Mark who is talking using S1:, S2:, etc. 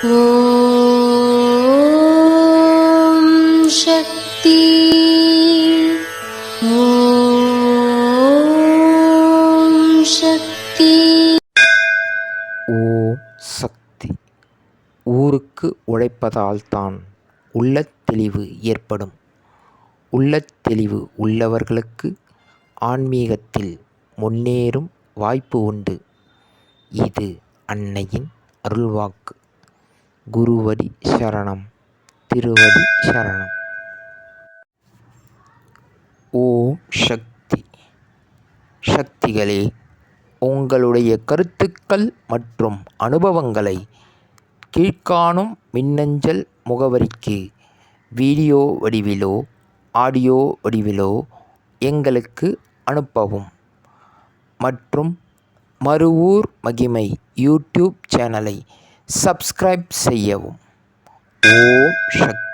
S1: ஓம் சக்தி. ஓம் சக்தி.
S2: ஓம் சக்தி. ஊருக்கு உழைப்பதால்தான் உள்ளத் தெளிவு ஏற்படும். உள்ளத் தெளிவு உள்ளவர்களுக்கு ஆன்மீகத்தில் முன்னேறும் வாய்ப்பு உண்டு. இது அன்னையின் அருள்வாக்கு. குருவடி சரணம், திருவடி சரணம். ஓம் சக்தி. சக்திகளே, உங்களுடைய கருத்துக்கள் மற்றும் அனுபவங்களை கீழ்க்காணும் மின்னஞ்சல் முகவரிக்கு வீடியோ வடிவிலோ ஆடியோ வடிவிலோ எங்களுக்கு அனுப்பவும். மற்றும் மறுவூர் மகிமை யூடியூப் சேனலை சப்ஸ்கிரைப் செய்யவும். ஓம் சக்தி.